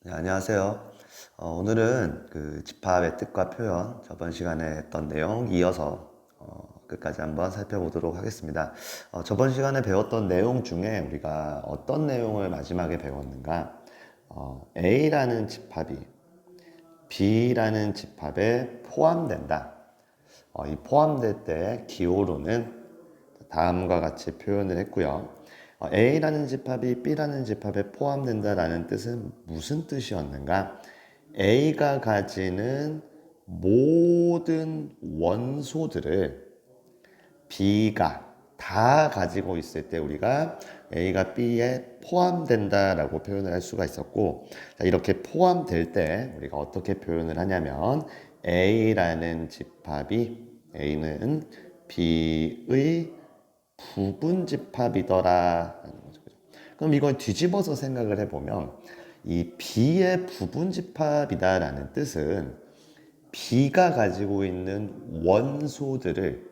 네, 안녕하세요. 오늘은 그 집합의 뜻과 표현, 저번 시간에 했던 내용 이어서 끝까지 한번 살펴보도록 하겠습니다. 저번 시간에 배웠던 내용 중에 우리가 어떤 내용을 마지막에 배웠는가? A라는 집합이 B라는 집합에 포함된다. 이 포함될 때 기호로는 다음과 같이 표현을 했고요. A라는 집합이 B라는 집합에 포함된다라는 뜻은 무슨 뜻이었는가? A가 가지는 모든 원소들을 B가 다 가지고 있을 때 우리가 A가 B에 포함된다라고 표현을 할 수가 있었고, 자, 이렇게 포함될 때 우리가 어떻게 표현을 하냐면 A라는 집합이 A는 B의 부분 집합이더라. 그럼 이걸 뒤집어서 생각을 해보면 이 B의 부분 집합이다라는 뜻은 B가 가지고 있는 원소들을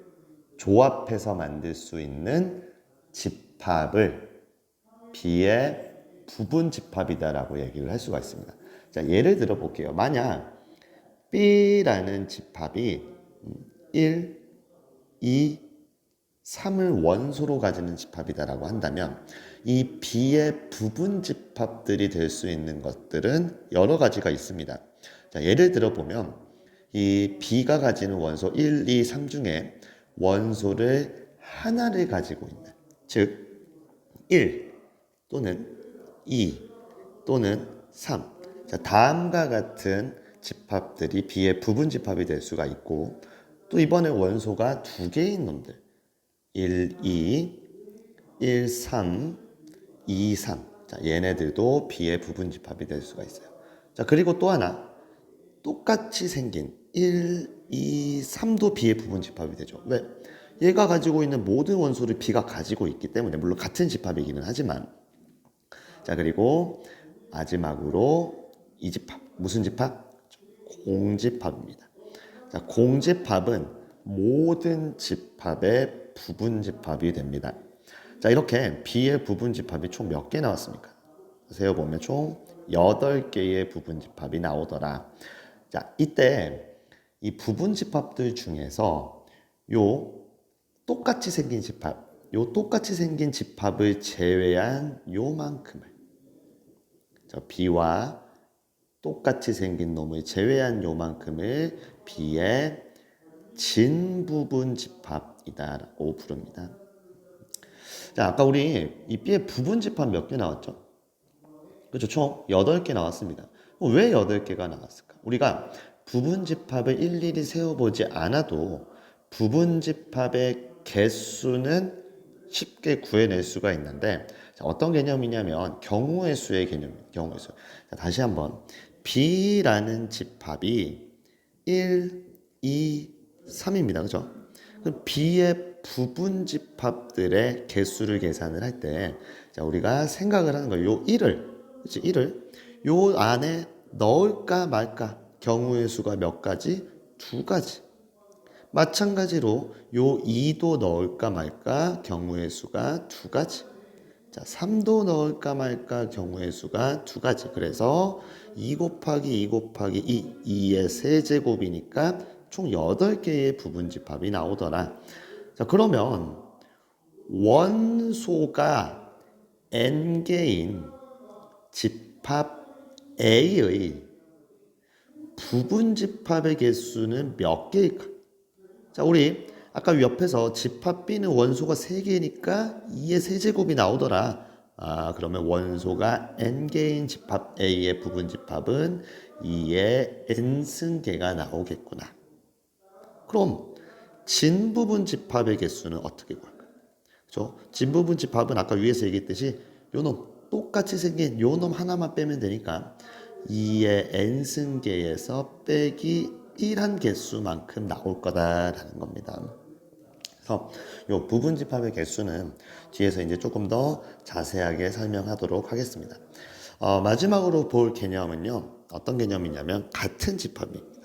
조합해서 만들 수 있는 집합을 B의 부분 집합이다라고 얘기를 할 수가 있습니다. 자, 예를 들어 볼게요. 만약 B라는 집합이 1, 2, 3을 원소로 가지는 집합이다라고 한다면 이 B의 부분 집합들이 될 수 있는 것들은 여러 가지가 있습니다. 자, 예를 들어 보면 이 B가 가지는 원소 1, 2, 3 중에 원소를 하나를 가지고 있는, 즉 1 또는 2 또는 3. 자, 다음과 같은 집합들이 B의 부분 집합이 될 수가 있고, 또 이번에 원소가 두 개인 놈들 1, 2, 1, 3, 2, 3. 자, 얘네들도 B의 부분 집합이 될 수가 있어요. 자, 그리고 또 하나 똑같이 생긴 1, 2, 3도 B의 부분 집합이 되죠. 왜? 얘가 가지고 있는 모든 원소를 B가 가지고 있기 때문에, 물론 같은 집합이기는 하지만. 자, 그리고 마지막으로 이 집합, 무슨 집합? 공집합입니다. 자, 공집합은 모든 집합의 부분 집합이 됩니다. 자, 이렇게 B의 부분 집합이 총 몇 개 나왔습니까? 세어보면 총 8개의 부분 집합이 나오더라. 자, 이때 이 부분 집합들 중에서 요 똑같이 생긴 집합, 요 똑같이 생긴 집합을 제외한 요만큼을, 저 B와 똑같이 생긴 놈을 제외한 요만큼을 B의 진부분 집합이다라고 부릅니다. 자, 아까 우리 이 B의 부분 집합 몇 개 나왔죠? 그렇죠? 총 8개 나왔습니다. 왜 8개가 나왔을까? 우리가 부분 집합을 일일이 세워보지 않아도 부분 집합의 개수는 쉽게 구해낼 수가 있는데, 자, 어떤 개념이냐면 경우의 수의 개념입니다. 경우의 수. 자, 다시 한번 B라는 집합이 1, 2, 3입니다. 그죠? 그럼 B의 부분 집합들의 개수를 계산을 할 때, 자, 우리가 생각을 하는 거예요. 요 1을, 그치? 1을 요 안에 넣을까 말까? 경우의 수가 몇 가지? 두 가지. 마찬가지로 요 2도 넣을까 말까? 경우의 수가 두 가지. 자, 3도 넣을까 말까? 경우의 수가 두 가지. 그래서 2 곱하기 2 곱하기 2의 세제곱이니까 총 8개의 부분집합이 나오더라. 자, 그러면 원소가 n개인 집합 A의 부분집합의 개수는 몇 개일까? 자, 우리 아까 옆에서 집합 B는 원소가 3개니까 2의 세제곱이 나오더라. 그러면 원소가 n개인 집합 A의 부분 집합은 2의 n승계가 나오겠구나. 그럼 진부분 집합의 개수는 어떻게 구할까요? 그렇죠? 진부분 집합은 아까 위에서 얘기했듯이 요놈 똑같이 생긴 요놈 하나만 빼면 되니까 2의 n승계에서 빼기 1한 개수만큼 나올 거다라는 겁니다. 그래서 요 부분 집합의 개수는 뒤에서 이제 조금 더 자세하게 설명하도록 하겠습니다. 마지막으로 볼 개념은요, 어떤 개념이냐면 같은 집합입니다.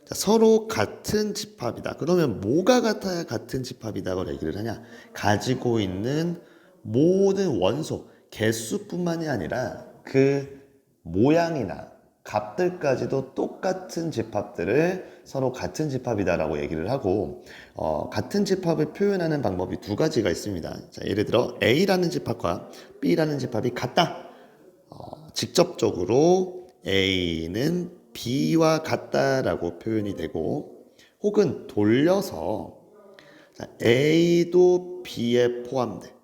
자, 서로 같은 집합이다. 그러면 뭐가 같아야 같은 집합이다고 얘기를 하냐? 가지고 있는 모든 원소, 개수뿐만이 아니라 그 모양이나 값들까지도 똑같은 집합들을 서로 같은 집합이다라고 얘기를 하고 같은 집합을 표현하는 방법이 두 가지가 있습니다. 자, 예를 들어 A라는 집합과 B라는 집합이 같다. 직접적으로 A는 B와 같다라고 표현이 되고 혹은 돌려서 자, A도 B에 포함돼.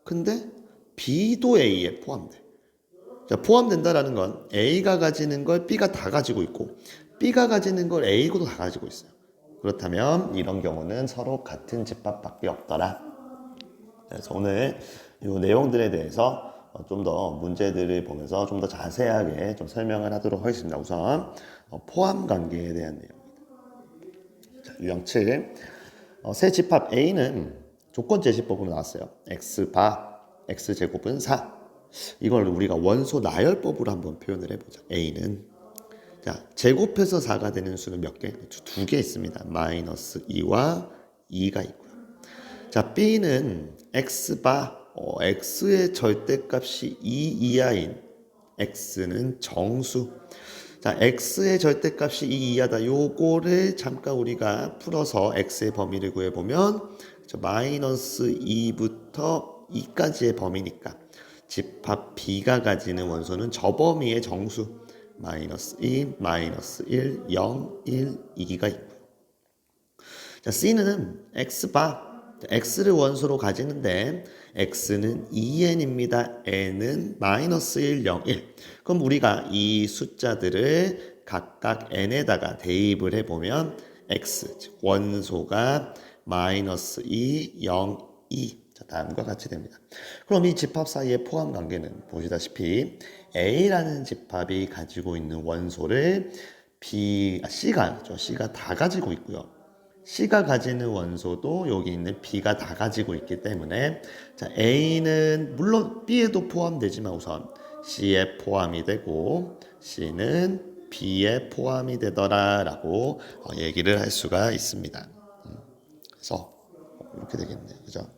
근데 B도 A에 포함돼. 자, 포함된다라는 건 A가 가지는 걸 B가 다 가지고 있고 B가 가지는 걸 A도 다 가지고 있어요. 그렇다면 이런 경우는 서로 같은 집합밖에 없더라. 그래서 오늘 이 내용들에 대해서 좀 더 문제들을 보면서 좀 더 자세하게 좀 설명을 하도록 하겠습니다. 우선 포함 관계에 대한 내용입니다. 자, 유형 7. 새 집합 A는 조건 제시법으로 나왔어요. X바 X제곱은 4. 이걸 우리가 원소 나열법으로 한번 표현을 해보자. A는 자 제곱해서 4가 되는 수는 몇 개? 두 개 있습니다. 마이너스 2와 2가 있고요. 자 B는 X바 X의 절대값이 2 이하인 X는 정수. 자 X의 절대값이 2 이하다. 요거를 잠깐 우리가 풀어서 X의 범위를 구해보면 마이너스 2부터 2까지의 범위니까 집합 B가 가지는 원소는 저 범위의 정수 마이너스 2, 마이너스 1, 0, 1, 2가 있고요. 자, C는 X바 X를 원소로 가지는데 X는 2n입니다. n은 마이너스 1, 0, 1. 그럼 우리가 이 숫자들을 각각 n에다가 대입을 해보면 X, 즉 원소가 마이너스 2, 0, 2. 자, 다음과 같이 됩니다. 그럼 이 집합 사이의 포함 관계는 보시다시피 A라는 집합이 가지고 있는 원소를 C가 다 가지고 있고요. C가 가지는 원소도 여기 있는 B가 다 가지고 있기 때문에 자, A는 물론 B에도 포함되지만 우선 C에 포함이 되고 C는 B에 포함이 되더라라고 얘기를 할 수가 있습니다. 그래서 이렇게 되겠네요. 그죠?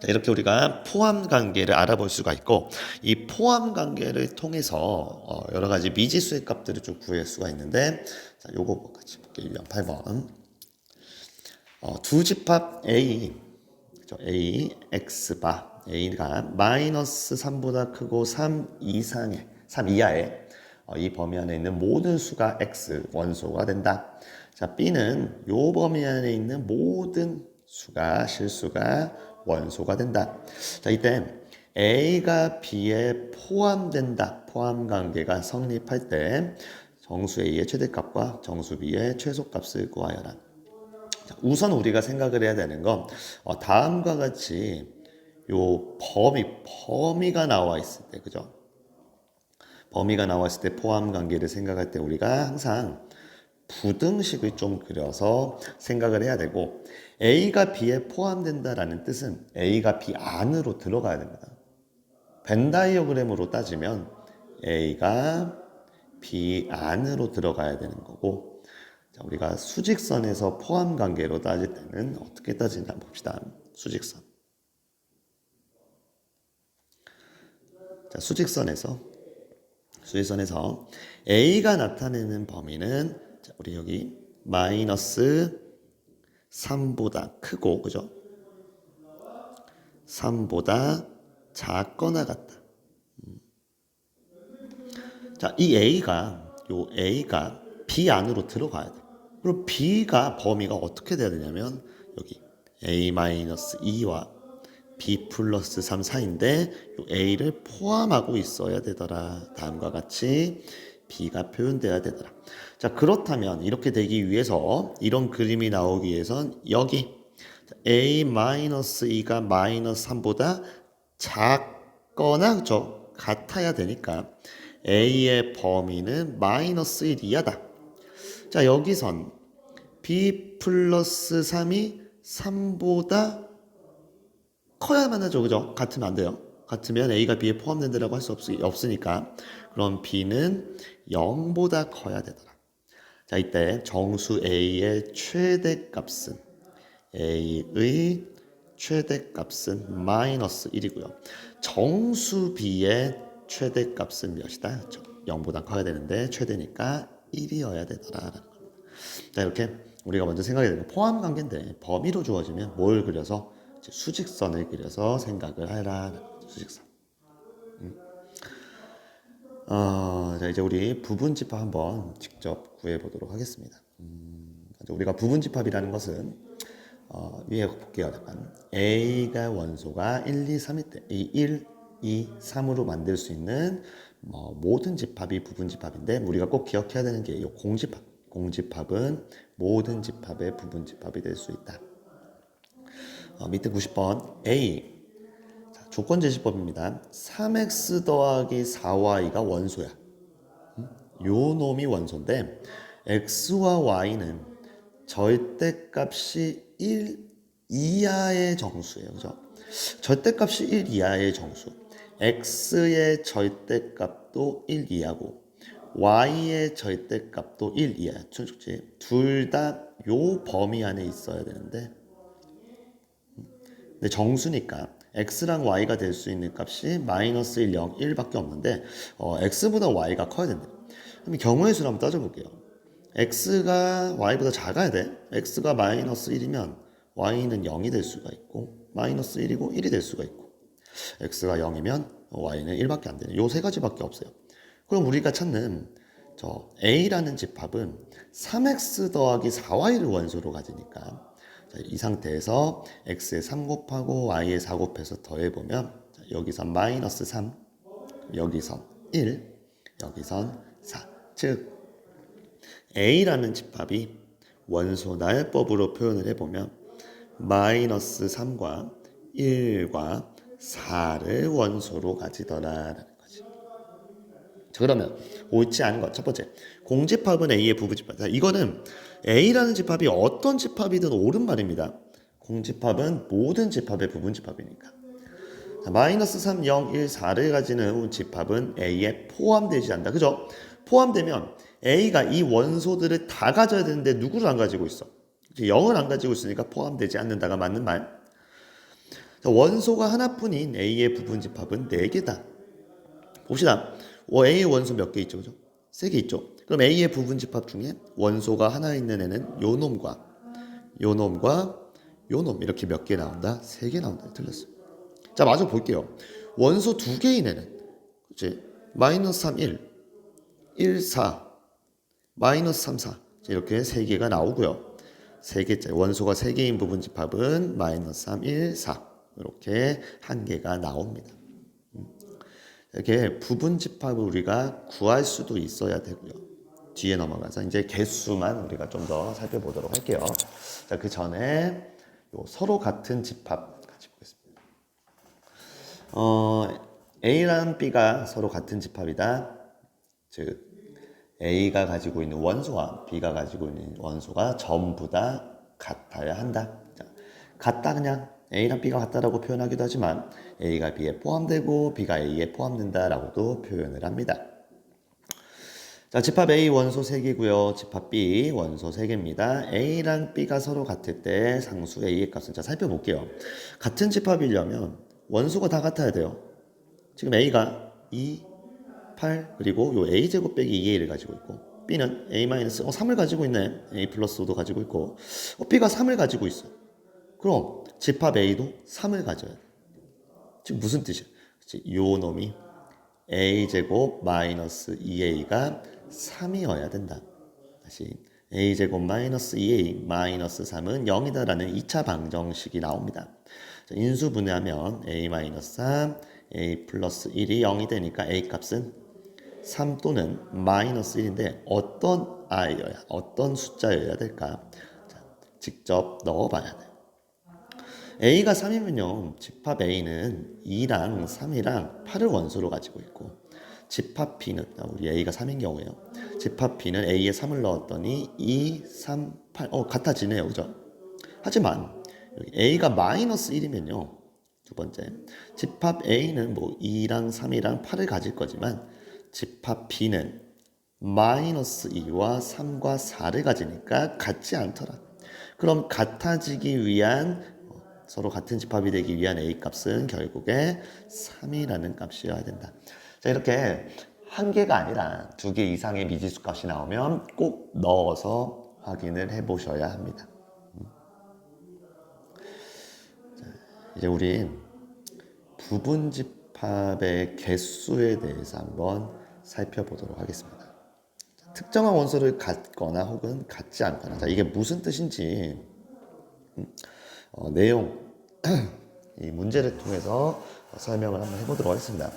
자, 이렇게 우리가 포함 관계를 알아볼 수가 있고 이 포함 관계를 통해서 여러 가지 미지수의 값들을 좀 구할 수가 있는데 자, 요거 같이 볼게요. 8번. 두 집합 A, 그렇죠? A, X바 A가 마이너스 3보다 크고 3 이하의 이 범위 안에 있는 모든 수가 X 원소가 된다. 자, B는 요 범위 안에 있는 모든 수가 실수가 원소가 된다. 자, 이때 A가 B에 포함된다. 포함 관계가 성립할 때 정수 A의 최대값과 정수 B의 최소값을 구하여라. 자, 우선 우리가 생각을 해야 되는 건 다음과 같이 요 범위가 나와 있을 때, 그죠? 범위가 나와 있을 때 포함 관계를 생각할 때 우리가 항상 부등식을 좀 그려서 생각을 해야 되고 A가 B에 포함된다라는 뜻은 A가 B 안으로 들어가야 됩니다. 벤 다이어그램으로 따지면 A가 B 안으로 들어가야 되는 거고 자, 우리가 수직선에서 포함 관계로 따질 때는 어떻게 따지나 봅시다. 수직선. 자, 수직선에서 A가 나타내는 범위는 자, 우리 여기 마이너스 3보다 크고 그죠? 3보다 작거나 같다. 자, 이 A가 B 안으로 들어가야 돼. 그럼 B가 범위가 어떻게 돼야 되냐면 여기 A-2와 B 플러스 3 사이인데 이 A를 포함하고 있어야 되더라. 다음과 같이 B가 표현돼야 되더라. 자, 그렇다면 이렇게 되기 위해서 이런 그림이 나오기 위해선 여기 A-2가 마이너스 3보다 작거나 그렇죠? 같아야 되니까 A의 범위는 마이너스 1 이하다. 자, 여기선 B 플러스 3이 3보다 커야만 하죠. 그죠? 같으면 안 돼요. 같으면 A가 B에 포함된다라고 할 수 없으니까 그럼 B는 0보다 커야 되더라. 자, 이때 정수 A의 최대값은 A의 최대값은 마이너스 1이고요. 정수 b의 최대값은 몇이다? 0보다 커야 되는데 최대니까 1이어야 되더라. 자, 이렇게 우리가 먼저 생각해야 되는 포함 관계인데 범위로 주어지면 뭘 그려서 수직선을 그려서 생각을 해라. 수직선. 자, 이제 우리 부분집합 한번 직접 구해보도록 하겠습니다. 우리가 부분집합이라는 것은 위에 볼게요. 약간 A가 원소가 1, 2, 3일 때 이 1, 2, 3으로 만들 수 있는 모든 집합이 부분집합인데 우리가 꼭 기억해야 되는 게 이 공집합. 공집합은 모든 집합의 부분집합이 될 수 있다. 밑에 90번 A 조건제시법입니다. 3x 더하기 4y가 원소야. 요 놈이 원소인데 x와 y는 절대값이 1 이하의 정수예요. 그죠? 절대값이 1 이하의 정수. x의 절대값도 1 이하고 y의 절대값도 1 이하야. 둘 다 요 범위 안에 있어야 되는데 근데 정수니까 x랑 y가 될 수 있는 값이 마이너스 1, 0, 1밖에 없는데 x보다 y가 커야 된다. 그럼 경우의 수를 한번 따져볼게요. x가 y보다 작아야 돼. x가 마이너스 1이면 y는 0이 될 수가 있고 마이너스 1이고 1이 될 수가 있고 x가 0이면 y는 1밖에 안 되는 요 세 가지밖에 없어요. 그럼 우리가 찾는 저 a라는 집합은 3x 더하기 4y를 원소로 가지니까 이 상태에서 x에 3 곱하고 y에 4 곱해서 더해보면 여기선 마이너스 3, 여기선 1, 여기선 4. 즉 A라는 집합이 원소 나열법으로 표현을 해보면 마이너스 3과 1과 4를 원소로 가지더라라는 거지. 자, 그러면 옳지 않은 것 첫 번째, 공집합은 A의 부부집합. 자, 이거는 A라는 집합이 어떤 집합이든 옳은 말입니다. 공집합은 모든 집합의 부분집합이니까. 자, 마이너스 3, 0, 1, 4를 가지는 집합은 A에 포함되지 않는다. 그죠? 포함되면 A가 이 원소들을 다 가져야 되는데 누구를 안 가지고 있어? 0을 안 가지고 있으니까 포함되지 않는다가 맞는 말. 자, 원소가 하나뿐인 A의 부분집합은 4개다. 봅시다. A의 원소 몇 개 있죠? 그죠? 3개 있죠? 그럼 A의 부분집합 중에 원소가 하나 있는 애는 요 놈과 요 놈과 요 놈 이렇게 몇 개 나온다? 3개 나온다. 틀렸어. 자, 마저 볼게요. 원소 2개인 애는 그치? 마이너스 3, 1, 1, 4, 마이너스 3, 4 이렇게 3개가 나오고요. 3개째 원소가 3개인 부분집합은 마이너스 3, 1, 4 이렇게 1개가 나옵니다. 이렇게 부분집합을 우리가 구할 수도 있어야 되고요. 뒤에 넘어가서 이제 개수만 우리가 좀 더 살펴보도록 할게요. 자, 그 전에 서로 같은 집합 같이 보겠습니다. A랑 B가 서로 같은 집합이다. 즉 A가 가지고 있는 원소와 B가 가지고 있는 원소가 전부 다 같아야 한다. 자, 같다 그냥 A랑 B가 같다라고 표현하기도 하지만 A가 B에 포함되고 B가 A에 포함된다라고도 표현을 합니다. 자, 집합 A 원소 3개고요. 집합 B 원소 3개입니다. A랑 B가 서로 같을 때 상수 A의 값은 자 살펴볼게요. 같은 집합이려면 원소가 다 같아야 돼요. 지금 A가 2, 8 그리고 요 A제곱 빼기 2A를 가지고 있고 B는 A-3을 가지고 있네. A 플러스 5도 가지고 있고 B가 3을 가지고 있어. 그럼 집합 A도 3을 가져야 돼. 지금 무슨 뜻이야? 요 놈이 A제곱 마이너스 2A가 3이어야 된다. 다시 A제곱 마이너스 2A 마이너스 3은 0이다라는 2차 방정식이 나옵니다. 자, 인수분해하면 A 마이너스 3, A 플러스 1이 0이 되니까 A 값은 3 또는 마이너스 1인데 어떤 숫자여야 될까? 자, 직접 넣어봐야 돼요. A가 3이면요. 집합 A는 2랑 3이랑 8을 원소로 가지고 있고 집합 B는 우리 A가 3인 경우에요. 집합 B는 A에 3을 넣었더니 2, 3, 8 같아지네요. 그죠? 하지만 여기 A가 마이너스 1이면요. 두 번째 집합 A는 2랑 3이랑 8을 가질 거지만 집합 B는 마이너스 2와 3과 4를 가지니까 같지 않더라. 그럼 같아지기 위한 서로 같은 집합이 되기 위한 A 값은 결국에 3이라는 값이어야 된다. 자, 이렇게 한 개가 아니라 2개 이상의 미지수 값이 나오면 꼭 넣어서 확인을 해 보셔야 합니다. 자, 이제 우리 부분집합의 개수에 대해서 한번 살펴보도록 하겠습니다. 자, 특정한 원소를 갖거나 혹은 갖지 않거나. 자, 이게 무슨 뜻인지 내용 이 문제를 통해서 설명을 한번 해보도록 하겠습니다.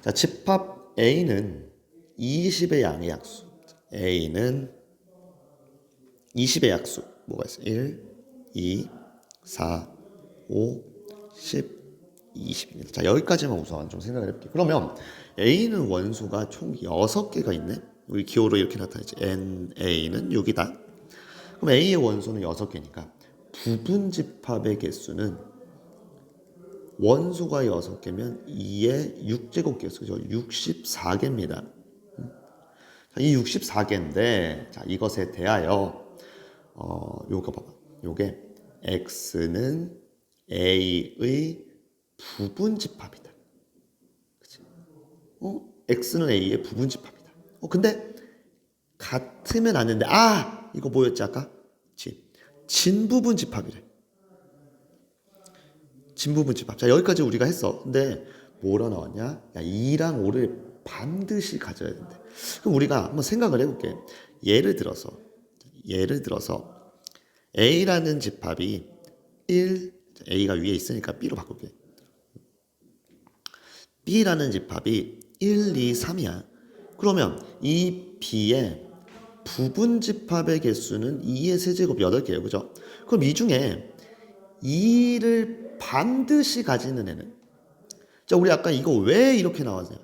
자, 집합 A는 20의 양의 약수. A는 20의 약수. 뭐가 있어요? 1, 2, 4, 5, 10, 20입니다. 자, 여기까지만 우선 좀 생각을 해볼게요. 그러면 A는 원소가 총 6개가 있네. 우리 기호로 이렇게 나타나지. NA는 6이다. 그럼 A의 원소는 6개니까 부분집합의 개수는 원소가 6개면 2의 6제곱 개수, 그죠? 64개입니다. 이 64개인데, 자, 이것에 대하여, 요거 봐봐. 요게 X는 A의 부분집합이다. 그치? X는 A의 부분집합이다. 근데 같으면 안 되는데, 이거 뭐였지, 아까? 진부분집합이래. 진부분집합. 자, 여기까지 우리가 했어. 근데 뭐라 나왔냐? 야, 2랑 5를 반드시 가져야 된대. 그럼 우리가 한번 생각을 해볼게. 예를 들어서 A라는 집합이 1, A가 위에 있으니까 B로 바꿀게. B라는 집합이 1, 2, 3이야. 그러면 이 B의 부분집합의 개수는 2의 세제곱 8개예요. 그죠? 그럼 이 중에 2를 반드시 가지는 애는, 자, 우리 아까 이거 왜 이렇게 나왔어요?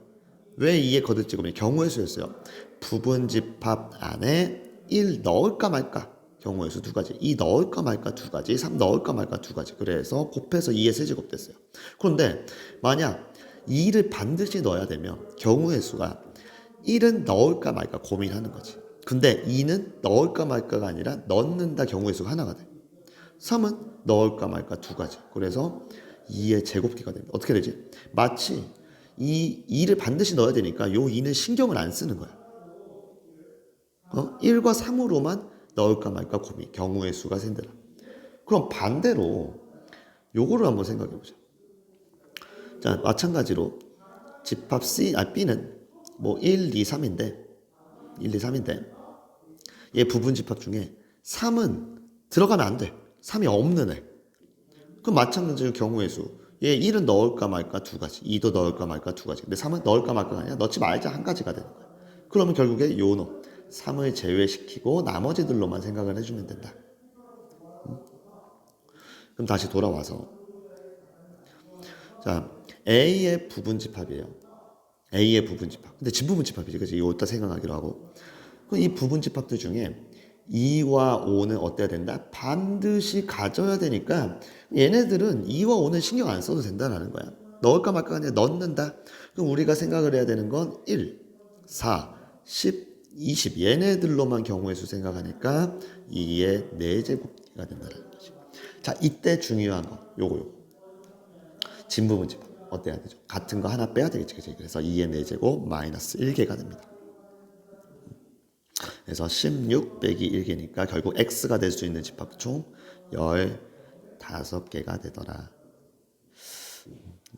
왜 2의 거듭제곱이 경우의 수였어요? 부분집합 안에 1 넣을까 말까 경우의 수 2가지, 2 넣을까 말까 2가지, 3 넣을까 말까 2가지. 그래서 곱해서 2의 세제곱 됐어요. 그런데 만약 2를 반드시 넣어야 되면 경우의 수가 1은 넣을까 말까 고민하는 거지. 근데 2는 넣을까 말까가 아니라 넣는다 경우의 수가 하나가 돼. 3은 넣을까 말까 2가지. 그래서 2의 제곱기가 됩니다. 어떻게 되지? 마치 이 2를 반드시 넣어야 되니까 요 2는 신경을 안 쓰는 거야. 1과 3으로만 넣을까 말까 고민. 경우의 수가 생겨나. 그럼 반대로 요거를 한번 생각해 보자. 자, 마찬가지로 집합 B는 뭐 1, 2, 3인데 얘 부분 집합 중에 3은 들어가면 안 돼. 3이 없는 애. 그럼 마찬가지로 경우의 수. 얘 1은 넣을까 말까 2가지. 2도 넣을까 말까 2가지. 근데 3은 넣을까 말까가 아니라 넣지 말자 1가지가 되는 거야. 그러면 결국에 요 놈 3을 제외시키고 나머지들로만 생각을 해주면 된다. 그럼 다시 돌아와서, 자, A의 부분집합이에요. A의 부분집합. 근데 진부분집합이지. 그치? 이거 어디다 생각하기로 하고. 그럼 이 부분집합들 중에 2와 5는 어때야 된다? 반드시 가져야 되니까 얘네들은 2와 5는 신경 안 써도 된다는 거야. 넣을까 말까 아니라 넣는다. 그럼 우리가 생각을 해야 되는 건 1, 4, 10, 20 얘네들로만 경우의 수 생각하니까 2의 4제곱가 된다는 거지. 자, 이때 중요한 거 요거 진부분집합 어때야 되죠? 같은 거 하나 빼야 되겠지. 그치? 그래서 2의 4제곱 마이너스 1개가 됩니다. 그래서 16 빼기 1개니까 결국 x가 될 수 있는 집합 총 15개가 되더라.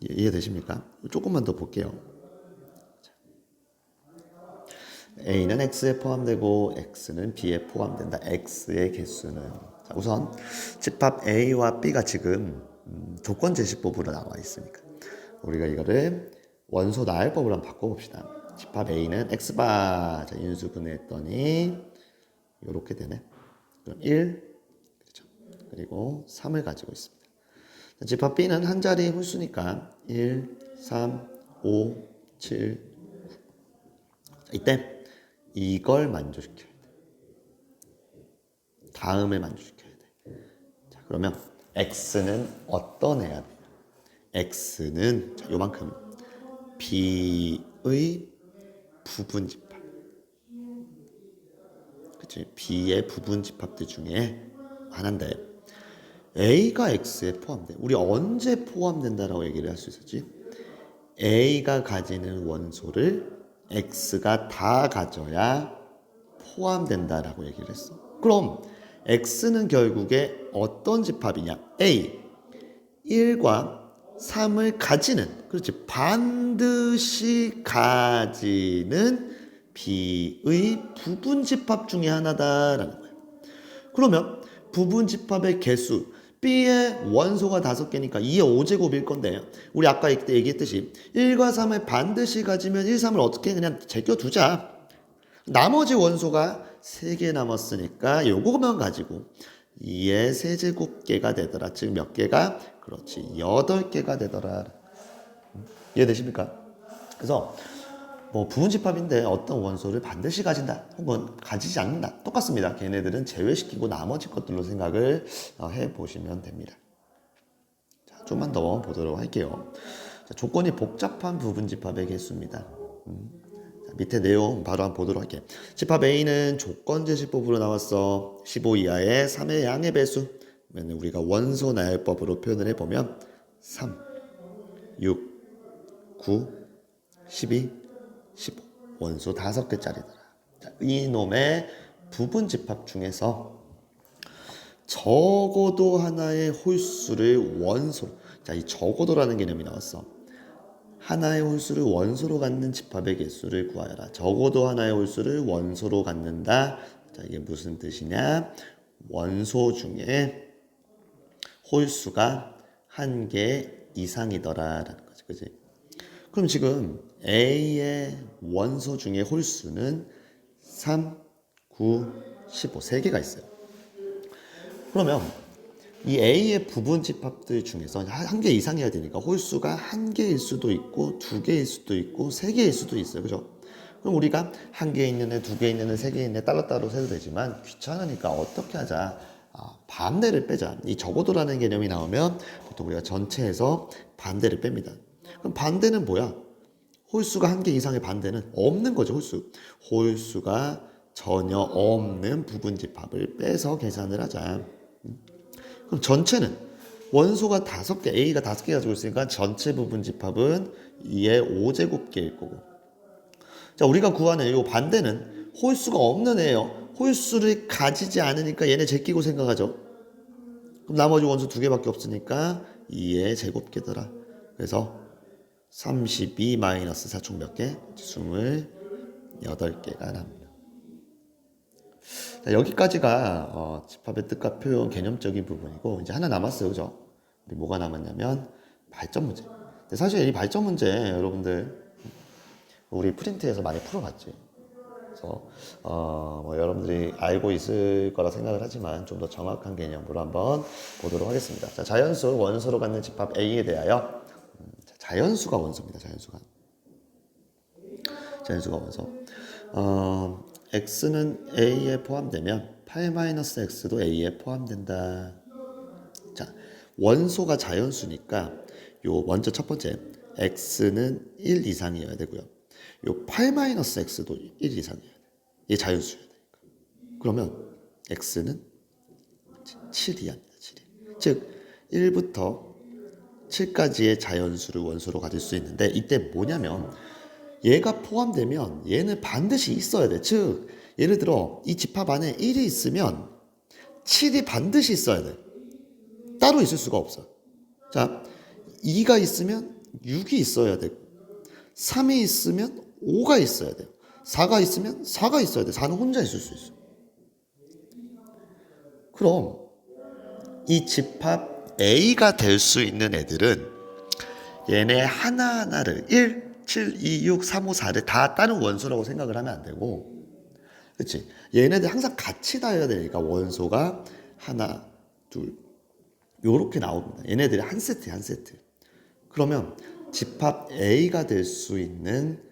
이해되십니까? 조금만 더 볼게요. A는 X에 포함되고 X는 B에 포함된다. X의 개수는, 자, 우선 집합 A와 B가 지금 조건 제시법으로 나와 있으니까 우리가 이거를 원소 나열법으로 한번 바꿔봅시다. 집합 A는 X바, 자, 인수분해했더니 이렇게 되네. 그럼 1, 그렇죠. 그리고 3을 가지고 있습니다. 자, 집합 B는 한 자리 홀수니까 1, 3, 5, 7, 9. 자, 이때 이걸 만족시켜야 돼. 다음에 만족시켜야 돼. 자, 그러면 X는 어떤 애야 돼? X는 자, 요만큼 B의 부분집합. 그치? B의 부분집합들 중에 하나인데 A가 X에 포함돼. 우리 언제 포함된다라고 얘기를 할 수 있었지? A가 가지는 원소를 X가 다 가져야 포함된다라고 얘기를 했어. 그럼 X는 결국에 어떤 집합이냐? A, 1과 3을 가지는, 그렇지, 반드시 가지는 B의 부분 집합 중에 하나다라는 거야. 그러면 부분 집합의 개수, B의 원소가 5개니까 2의 5제곱일 건데, 우리 아까 이때 얘기했듯이 1과 3을 반드시 가지면 1, 3을 어떻게 그냥 제껴두자. 나머지 원소가 3개 남았으니까 요거만 가지고 2의 세제곱개가 되더라. 즉 몇 개가? 그렇지, 8개가 되더라. 이해되십니까? 그래서 뭐 부분집합인데 어떤 원소를 반드시 가진다 혹은 가지지 않는다 똑같습니다. 걔네들은 제외시키고 나머지 것들로 생각을 해보시면 됩니다. 자, 좀만 더 보도록 할게요. 자, 조건이 복잡한 부분집합의 개수입니다. 자, 밑에 내용 바로 한번 보도록 할게요. 집합 A는 조건제시법으로 나왔어. 15 이하의 3의 양의 배수. 그러면 우리가 원소 나열법으로 표현을 해보면 3, 6, 9, 12, 15 원소 5개짜리더라. 자, 이놈의 부분집합 중에서 적어도 하나의 홀수를 원소로, 자, 이 적어도라는 개념이 나왔어. 하나의 홀수를 원소로 갖는 집합의 개수를 구하여라. 적어도 하나의 홀수를 원소로 갖는다. 자, 이게 무슨 뜻이냐? 원소 중에 홀수가 1개 이상이더라라는 거지, 그지? 그럼 지금 A의 원소 중에 홀수는 3, 9, 15 3개가 있어요. 그러면 이 A의 부분 집합들 중에서 1개 이상이어야 되니까 홀수가 1개일 수도 있고 2개일 수도 있고 3개일 수도 있어요. 그죠? 그럼 우리가 1개 있는 애, 2개 있는 애, 3개 있는 애 따로따로 세도 되지만 귀찮으니까 어떻게 하자? 반대를 빼자. 이 적어도라는 개념이 나오면 보통 우리가 전체에서 반대를 뺍니다. 그럼 반대는 뭐야? 홀수가 1개 이상의 반대는 없는 거죠. 홀수가 전혀 없는 부분 집합을 빼서 계산을 하자. 그럼 전체는 원소가 5개, A가 5개 가지고 있으니까 전체 부분 집합은 2의 5제곱개일 거고. 자, 우리가 구하는 이 반대는 홀수가 없는 애예요. 홀수를 가지지 않으니까 얘네 제끼고 생각하죠. 그럼 나머지 원소 2개밖에 없으니까 2의 제곱개더라. 그래서 32 마이너스 4 총 몇 개? 28개가 납니다. 자, 여기까지가 집합의 뜻과 표현 개념적인 부분이고, 이제 하나 남았어요. 그죠? 우리 뭐가 남았냐면 발전 문제. 근데 사실 이 발전 문제 여러분들 우리 프린트에서 많이 풀어봤지. 그래서 뭐 여러분들이 알고 있을 거라 생각을 하지만 좀 더 정확한 개념으로 한번 보도록 하겠습니다. 자, 자연수 원소로 갖는 집합 A에 대하여 자연수가 원소입니다. 자연수가 원소. x는 a에 포함되면 8-x도 a에 포함된다. 자, 원소가 자연수니까 요 먼저 첫 번째 x는 1 이상이어야 되고요. 요 8-x도 1 이상이어야 돼. 이게 자연수여야 되니까. 그러면 x는 7이합니다. 7이. 즉 1부터 7까지의 자연수를 원소로 가질 수 있는데, 이때 뭐냐면 얘가 포함되면 얘는 반드시 있어야 돼. 즉 예를 들어 이 집합 안에 1이 있으면 7이 반드시 있어야 돼. 따로 있을 수가 없어. 자, 2가 있으면 6이 있어야 되고, 3이 있으면 5가 있어야 돼요. 4가 있으면 4가 있어야 돼. 4는 혼자 있을 수 있어. 그럼 이 집합 A가 될 수 있는 애들은 얘네 하나하나를 1, 7, 2, 6, 3, 5, 4를 다 다른 원소라고 생각을 하면 안 되고, 그렇지? 얘네들 항상 같이 다여야 되니까 원소가 하나, 둘 요렇게 나옵니다. 얘네들이 한 세트야, 한 세트. 그러면 집합 A가 될 수 있는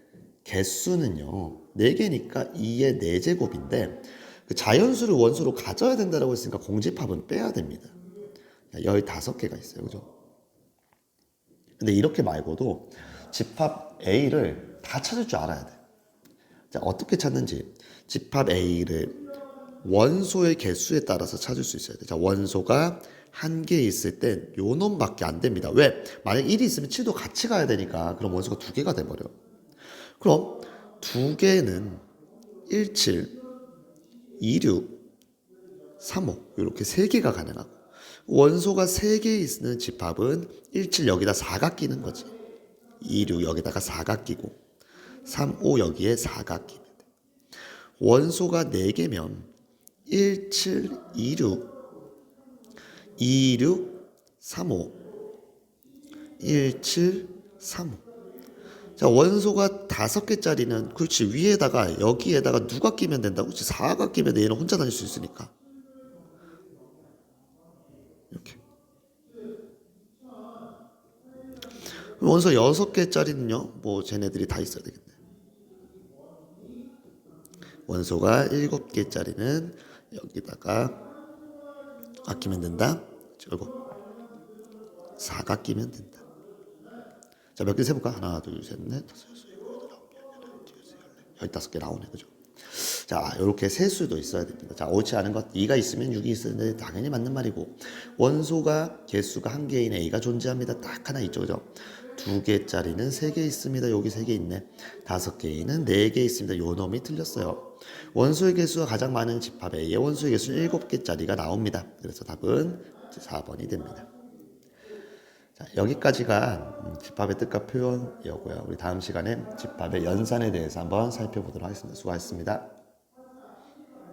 개수는요 4개니까 2의 4제곱인데 그 자연수를 원소로 가져야 된다고 했으니까 공집합은 빼야 됩니다. 15개가 있어요. 그죠? 근데 이렇게 말고도 집합 A를 다 찾을 줄 알아야 돼. 자, 어떻게 찾는지. 집합 A를 원소의 개수에 따라서 찾을 수 있어야 돼. 자, 원소가 한 개 있을 땐 요 놈밖에 안 됩니다. 왜? 만약 1이 있으면 7도 같이 가야 되니까 그럼 원소가 두 개가 돼버려. 그럼 두 개는 17, 26, 35 이렇게 세 개가 가능하고 원소가 세 개 있는 집합은 17 여기다 4가 끼는 거지. 26 여기다가 4가 끼고 35 여기에 4가 끼면 돼. 원소가 4개면 17, 26, 26, 35 17, 35 자, 원소가 5개짜리는 그렇지 위에다가 여기에다가 누가 끼면 된다고? 그렇지 4가 끼면 얘는 혼자 다닐 수 있으니까 이렇게 원소 6개짜리는요 뭐 쟤네들이 다 있어야 되겠네. 원소가 7개짜리는 여기다가 아끼면 된다. 그리고 4가 끼면 된다. 자, 몇 개 세볼까? 하나, 둘, 셋, 넷, 다섯, 여섯, 일곱, 여덟, 아홉, 열, 열한, 열둘, 15개 나오네. 그죠? 자, 이렇게 세수도 있어야 됩니다. 자, 옳지 않은 것 2가 있으면 6이 있었는데 당연히 맞는 말이고 원소가 개수가 한 개인 A가 존재합니다. 딱 하나 있죠. 그죠? 2개짜리는 3개 있습니다. 여기 3개 있네. 5개는 4개 있습니다. 요 놈이 틀렸어요. 원소의 개수가 가장 많은 집합 A의 원소의 개수는 7개짜리가 나옵니다. 그래서 답은 4번이 됩니다. 자, 여기까지가 집합의 뜻과 표현이었고요. 우리 다음 시간에 집합의 연산에 대해서 한번 살펴보도록 하겠습니다. 수고하셨습니다.